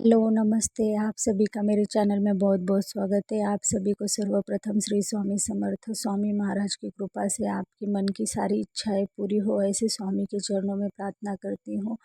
Hello नमस्ते। आप सभी का मेरे चैनल में बहुत बहुत स्वागत है। आप सभी को सर्वप्रथम श्री स्वामी समर्थ स्वामी महाराज की कृपा से आपकी मन की सारी इच्छाएं पूरी हो, ऐसे स्वामी के चरणों में प्रार्थना करती हूँ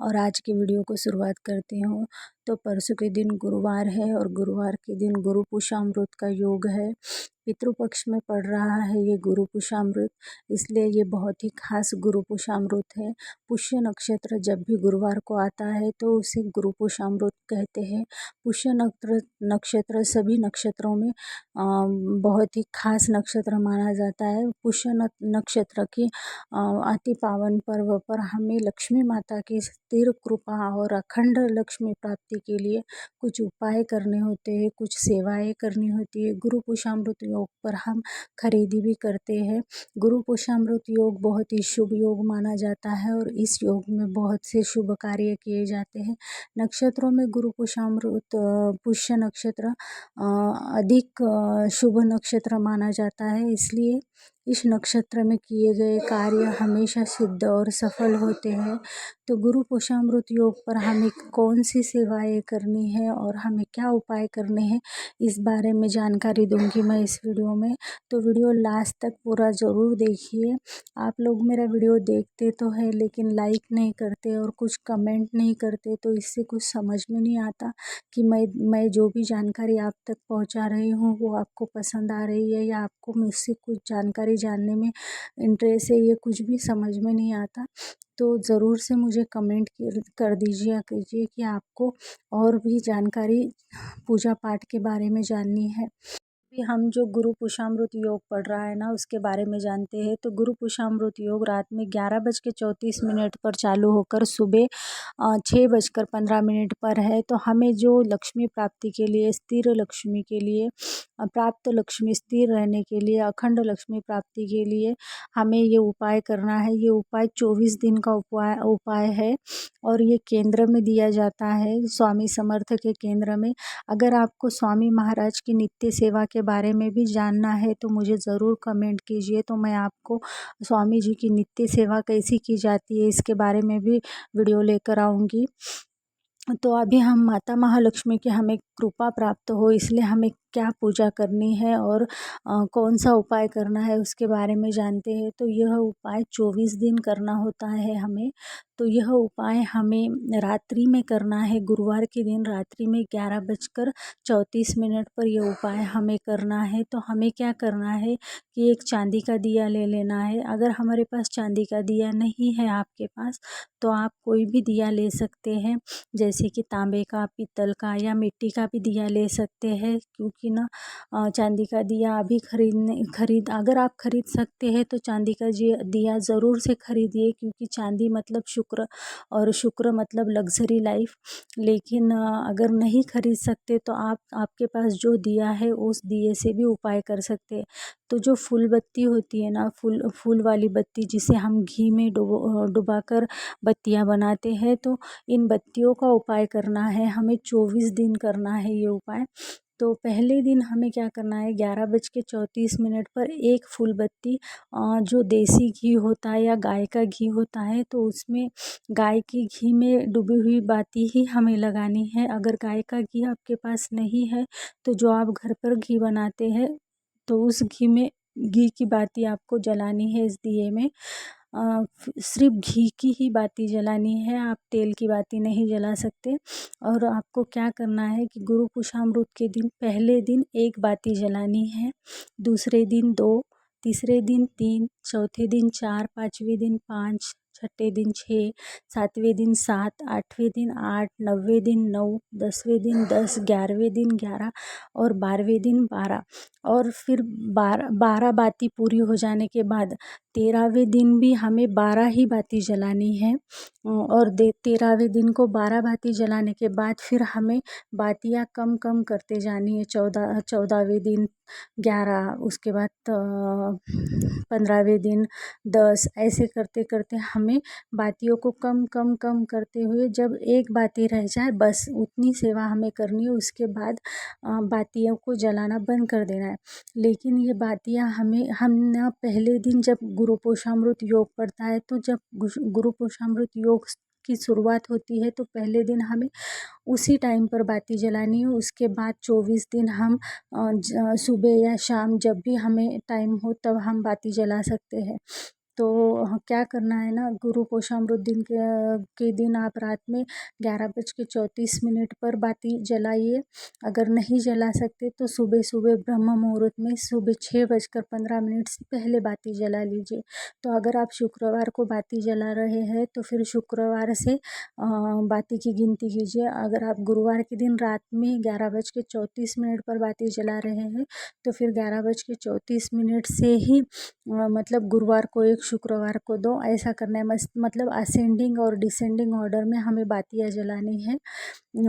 और आज की वीडियो को शुरुआत करती हूँ। तो परसों के दिन गुरुवार है और गुरुवार के दिन गुरु पुष्यामृत का योग है। पितृपक्ष में पड़ रहा है ये गुरु पुष्यामृत, इसलिए ये बहुत ही खास गुरु पुष्यामृत है। पुष्य नक्षत्र जब भी गुरुवार को आता है तो उसे गुरु पुष्यामृत कहते हैं। पुष्य नक्षत्र सभी नक्षत्रों में बहुत ही खास नक्षत्र माना जाता है। पुष्य नक्षत्र की अति पावन पर्व पर हमें लक्ष्मी माता की स्थिर कृपा और अखंड लक्ष्मी प्राप्ति के लिए कुछ उपाय करने होते हैं, कुछ सेवाएं करनी होती है। गुरु पुष्यामृत योग पर हम खरीदी भी करते हैं। गुरु पुष्यामृत योग बहुत ही शुभ योग माना जाता है और इस योग में बहुत से शुभ कार्य किए जाते हैं। नक्षत्रों में गुरु पुष्यामृत पुष्य नक्षत्र अधिक शुभ नक्षत्र माना जाता है, इसलिए इस नक्षत्र में किए गए कार्य हमेशा सिद्ध और सफल होते हैं। तो गुरु पुष्यामृत योग पर हमें कौन सी सेवाएं करनी है और हमें क्या उपाय करने हैं, इस बारे में जानकारी दूंगी मैं इस वीडियो में। तो वीडियो लास्ट तक पूरा ज़रूर देखिए। आप लोग मेरा वीडियो देखते तो है लेकिन लाइक नहीं करते और कुछ कमेंट नहीं करते, तो इससे कुछ समझ में नहीं आता कि मैं जो भी जानकारी आप तक पहुंचा रही हूँ वो आपको पसंद आ रही है या आपको मुझसे कुछ जानकारी जानने में इंटरेस्ट है, ये कुछ भी समझ में नहीं आता। तो ज़रूर से मुझे कमेंट कर दीजिए कीजिए कि आपको और भी जानकारी पूजा पाठ के बारे में जाननी है। अभी हम जो गुरु पुष्यामृत योग पढ़ रहा है ना, उसके बारे में जानते हैं। तो गुरु पुष्यामृत योग रात में 11:34 पर चालू होकर सुबह 6:15 पर है। तो हमें जो लक्ष्मी प्राप्ति के लिए, स्थिर लक्ष्मी के लिए, प्राप्त लक्ष्मी स्थिर रहने के लिए, अखंड लक्ष्मी प्राप्ति के लिए हमें ये उपाय करना है। ये उपाय 24 दिन का उपाय है और ये केंद्र में दिया जाता है, स्वामी समर्थ के केंद्र में। अगर आपको स्वामी महाराज की नित्य सेवा के बारे में भी जानना है तो मुझे ज़रूर कमेंट कीजिए, तो मैं आपको स्वामी जी की नित्य सेवा कैसी की जाती है इसके बारे में भी वीडियो लेकर आऊँगी। तो अभी हम माता महालक्ष्मी की हमें कृपा प्राप्त हो, इसलिए हमें क्या पूजा करनी है और कौन सा उपाय करना है उसके बारे में जानते हैं। तो यह उपाय 24 दिन करना होता है हमें। तो यह उपाय हमें रात्रि में करना है। गुरुवार के दिन रात्रि में 11:34 पर यह उपाय हमें करना है। तो हमें क्या करना है कि एक चांदी का दिया ले लेना है। अगर हमारे पास चांदी का दिया नहीं है आपके पास, तो आप कोई भी दिया ले सकते हैं, जैसे कि तांबे का, पीतल का या मिट्टी का भी दिया ले सकते हैं। क्योंकि ना चांदी का दिया अभी अगर आप खरीद सकते हैं तो चांदी का दिया ज़रूर से खरीदिए, क्योंकि चांदी मतलब शुक्र और शुक्र मतलब लग्जरी लाइफ। लेकिन अगर नहीं खरीद सकते तो आप आपके पास जो दिया है उस दिए से भी उपाय कर सकते हैं। तो जो फूल बत्ती होती है ना, फूल वाली बत्ती, जिसे हम घी में डुबाकर बत्तियां बनाते हैं, तो इन बत्तियों का उपाय करना है हमें। 24 दिन करना है ये उपाय। तो पहले दिन हमें क्या करना है, 11:34 पर एक फूल बत्ती, जो देसी घी होता है या गाय का घी होता है, तो उसमें गाय के घी में डूबी हुई बाती ही हमें लगानी है। अगर गाय का घी आपके पास नहीं है तो जो आप घर पर घी बनाते हैं तो उस घी की बाती आपको जलानी है इस दिए में। सिर्फ घी की ही बाती जलानी है, आप तेल की बाती नहीं जला सकते। और आपको क्या करना है कि गुरु पुष्यामृत के दिन पहले दिन एक बाती जलानी है, दूसरे दिन 2, तीसरे दिन 3, चौथे दिन 4, पाँचवें दिन 5, छठे दिन 6, सातवें दिन 7, आठवें दिन 8, नौवें दिन 9, 10वें दिन 10, 11वें दिन 11 और 12वें दिन 12। और फिर 12 बाती पूरी हो जाने के बाद 13वें दिन भी हमें 12 ही बाती जलानी है। और 13वें दिन को 12 बाती जलाने के बाद फिर हमें बातियाँ कम कम करते जानी है। 14वें दिन 11, उसके बाद 15वें दिन 10, ऐसे करते करते हमें बातियों को कम कम कम करते हुए जब एक बाती रह जाए, बस उतनी सेवा हमें करनी है। उसके बाद बातियों को जलाना बंद कर देना है। लेकिन ये बातियाँ हम ना पहले दिन जब गुरु पुष्यामृत योग पड़ता है, तो जब गुरु पुष्यामृत योग की शुरुआत होती है तो पहले दिन हमें उसी टाइम पर बाती जलानी है। उसके बाद 24 दिन हम सुबह या शाम जब भी हमें टाइम हो तब हम बाती जला सकते हैं। तो क्या करना है ना, गुरु पोषामृत दिन के दिन आप रात में 11:34 पर बाती जलाइए। अगर नहीं जला सकते तो सुबह सुबह ब्रह्म मुहूर्त में सुबह 6:15 से पहले बाती जला लीजिए। तो अगर आप शुक्रवार को बाती जला रहे हैं तो फिर शुक्रवार से बाती की गिनती कीजिए। अगर आप गुरुवार के दिन रात में 11:34 पर बाती जला रहे हैं तो फिर 11:34 से ही मतलब गुरुवार को एक, शुक्रवार को दो, ऐसा करना है। मतलब असेंडिंग और डिसेंडिंग ऑर्डर में हमें बातियाँ जलानी है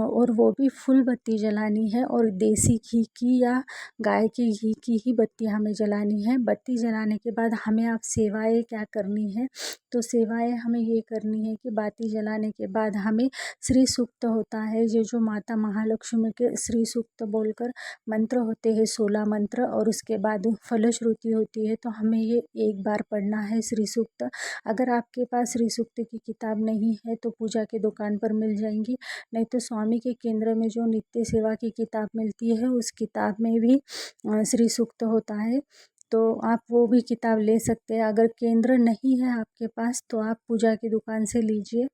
और वो भी फुल बत्ती जलानी है और देसी घी की या गाय के घी की ही बत्ती हमें जलानी है। बत्ती जलाने के बाद हमें आप सेवाएं क्या करनी है, तो सेवाएं हमें ये करनी है कि बाती जलाने के बाद हमें श्री सूक्त होता है, ये जो माता महालक्ष्मी के श्री सूक्त बोलकर मंत्र होते हैं 16 मंत्र, और उसके बाद फलश्रुति होती है। तो हमें ये एक बार पढ़ना है श्री सूक्त। अगर आपके पास श्री सूक्त की किताब नहीं है तो पूजा की दुकान पर मिल जाएंगी, नहीं तो स्वामी के केंद्र में जो नित्य सेवा की किताब मिलती है उस किताब में भी श्री सूक्त होता है, तो आप वो भी किताब ले सकते हैं। अगर केंद्र नहीं है आपके पास तो आप पूजा की दुकान से लीजिए,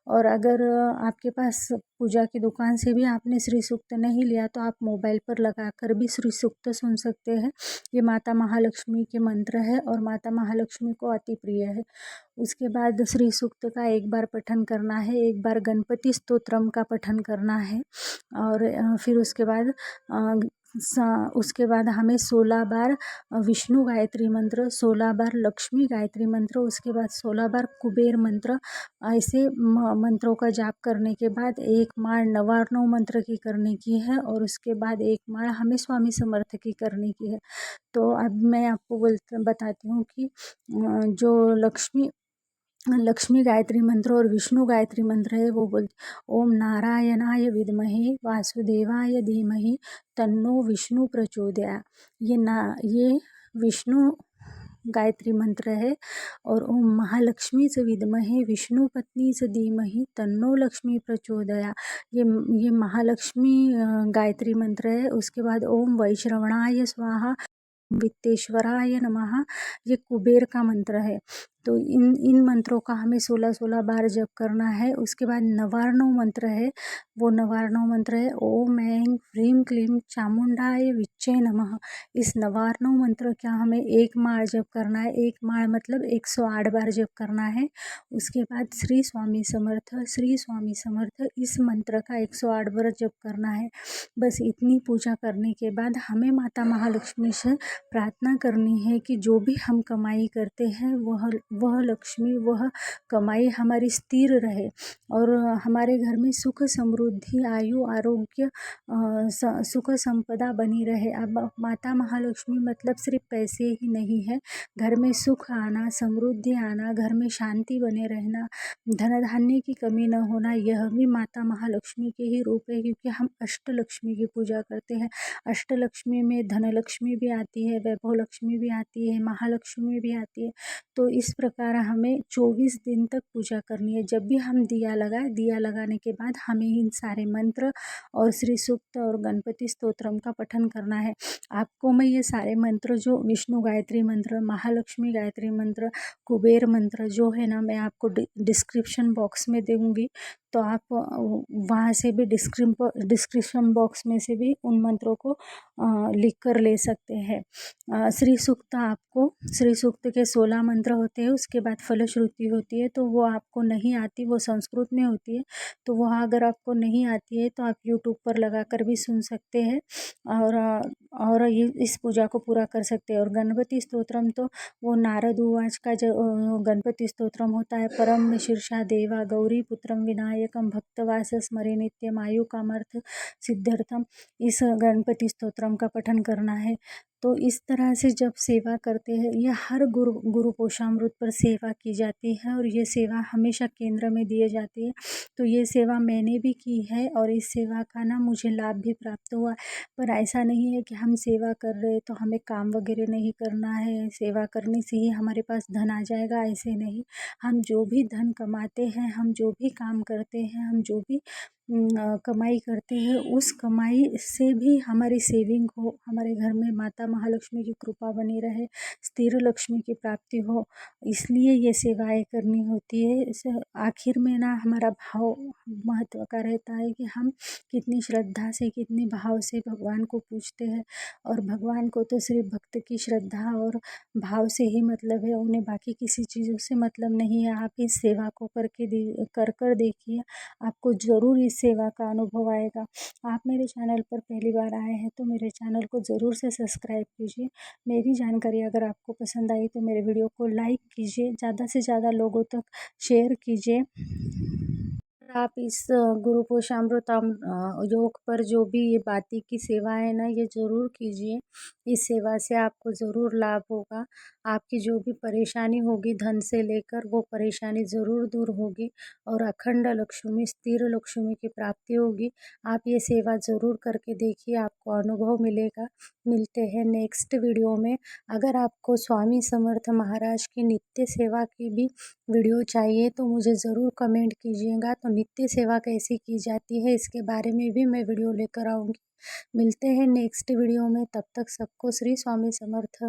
और अगर आपके पास पूजा की दुकान से भी आपने श्री सूक्त नहीं लिया तो आप मोबाइल पर लगाकर भी श्री सूक्त सुन सकते हैं। ये माता महालक्ष्मी के मंत्र है और माता महालक्ष्मी को अति प्रिय है। उसके बाद श्री सूक्त का एक बार पठन करना है, एक बार गणपति स्तोत्रम का पठन करना है, और फिर उसके बाद हमें 16 बार विष्णु गायत्री मंत्र, 16 बार लक्ष्मी गायत्री मंत्र, उसके बाद 16 बार कुबेर मंत्र, ऐसे मंत्रों का जाप करने के बाद एक माळ नवार्णव मंत्र की करने की है, और उसके बाद एक माळ हमें स्वामी समर्थ की करने की है। तो अब मैं आपको बताती हूँ कि जो लक्ष्मी गायत्री मंत्र और विष्णु गायत्री मंत्र है वो बोलते, ओम नारायणाय विद्महे वासुदेवाय धीमहि तन्नो विष्णु प्रचोदया। ये विष्णु गायत्री मंत्र है। और ओम महालक्ष्मी च विद्महे विष्णु पत्नी च धीमहि तन्नो लक्ष्मी प्रचोदया, ये महालक्ष्मी गायत्री मंत्र है। उसके बाद ओम वैश्रवणाय स्वाहा वित्तेश्वराय नमः, ये कुबेर का मंत्र है। तो इन मंत्रों का हमें 16-16 बार जप करना है। उसके बाद नवार्णव मंत्र है, वो नवार्णव मंत्र है ओम ऐं ह्रीं क्लीं चामुंडाय विच्चे नमः। इस नवार्णव मंत्र का हमें एक माळ जप करना है, एक माळ मतलब 108 बार जप करना है। उसके बाद श्री स्वामी समर्थ, श्री स्वामी समर्थ, इस मंत्र का 108 बार जप करना है। बस इतनी पूजा करने के बाद हमें माता महालक्ष्मी से प्रार्थना करनी है कि जो भी हम कमाई करते हैं वह लक्ष्मी, वह कमाई हमारी स्थिर रहे और हमारे घर में सुख समृद्धि आयु आरोग्य सुख संपदा बनी रहे। अब माता महालक्ष्मी मतलब सिर्फ पैसे ही नहीं है, घर में सुख आना, समृद्धि आना, घर में शांति बने रहना, धन धान्य की कमी न होना, यह भी माता महालक्ष्मी के ही रूप है, क्योंकि हम अष्टलक्ष्मी की पूजा करते हैं। अष्टलक्ष्मी में धनलक्ष्मी भी आती है, वैभव लक्ष्मी भी आती है, महालक्ष्मी भी आती है। तो इस प्रकार हमें 24 दिन तक पूजा करनी है। जब भी हम दिया लगाने के बाद हमें इन सारे मंत्र और श्री सूक्त और गणपति स्तोत्रम का पठन करना है। आपको मैं ये सारे मंत्र जो विष्णु गायत्री मंत्र, महालक्ष्मी गायत्री मंत्र, कुबेर मंत्र जो है ना, मैं आपको डिस्क्रिप्शन बॉक्स में दूंगी, तो आप वहाँ से भी डिस्क्रिप्शन बॉक्स में से भी उन मंत्रों को लिख कर ले सकते हैं। श्री सूक्त के 16 मंत्र होते हैं। उसके बाद फलश्रुति होती है, तो वो आपको नहीं आती, वो संस्कृत में होती है, तो वह अगर आपको नहीं आती है तो आप यूट्यूब पर लगा कर भी सुन सकते हैं और ये इस पूजा को पूरा कर सकते हैं। और गणपति स्तोत्रम तो वो नारद उवाच का जो गणपति स्तोत्रम होता है, परम शीर्षा देवा गौरी पुत्रम विनायकम भक्तवास स्मरे नित्यम आयु कामर्थ सिद्ध्यर्थम, इस गणपति स्तोत्रम का पठन करना है। तो इस तरह से जब सेवा करते हैं, ये हर गुरु गुरु पोषामृत पर सेवा की जाती है और ये सेवा हमेशा केंद्र में दी जाती है। तो ये सेवा मैंने भी की है और इस सेवा का ना मुझे लाभ भी प्राप्त हुआ। पर ऐसा नहीं है कि हम सेवा कर रहे तो हमें काम वगैरह नहीं करना है, सेवा करने से ही हमारे पास धन आ जाएगा, ऐसे नहीं। हम जो भी धन कमाते हैं, हम जो भी काम करते हैं, हम जो भी कमाई करते हैं, उस कमाई से भी हमारी सेविंग हो, हमारे घर में माता महालक्ष्मी की कृपा बनी रहे, स्थिर लक्ष्मी की प्राप्ति हो, इसलिए ये सेवाएं करनी होती है। इसे आखिर में ना हमारा भाव महत्व का रहता है कि हम कितनी श्रद्धा से, कितने भाव से भगवान को पूजते हैं। और भगवान को तो सिर्फ भक्त की श्रद्धा और भाव से ही मतलब है, उन्हें बाकी किसी चीज़ों से मतलब नहीं है। आप इस सेवा को कर देखिए, आपको ज़रूर इस सेवा का अनुभव आएगा। आप मेरे चैनल पर पहली बार आए हैं तो मेरे चैनल को ज़रूर से सब्सक्राइब कीजिए। मेरी जानकारी अगर आपको पसंद आई तो मेरे वीडियो को लाइक कीजिए, ज़्यादा से ज़्यादा लोगों तक शेयर कीजिए। आप इस गुरु पोषामृतम योग पर जो भी ये बाती की सेवा है ना, ये ज़रूर कीजिए। इस सेवा से आपको ज़रूर लाभ होगा। आपकी जो भी परेशानी होगी धन से लेकर, वो परेशानी ज़रूर दूर होगी और अखंड लक्ष्मी, स्थिर लक्ष्मी की प्राप्ति होगी। आप ये सेवा ज़रूर करके देखिए, आपको अनुभव मिलेगा। मिलते हैं नेक्स्ट वीडियो में। अगर आपको स्वामी समर्थ महाराज की नित्य सेवा की भी वीडियो चाहिए तो मुझे ज़रूर कमेंट कीजिएगा। तो नित्य सेवा कैसी की जाती है इसके बारे में भी मैं वीडियो लेकर आऊँगी। मिलते हैं नेक्स्ट वीडियो में, तब तक सबको श्री स्वामी समर्थ।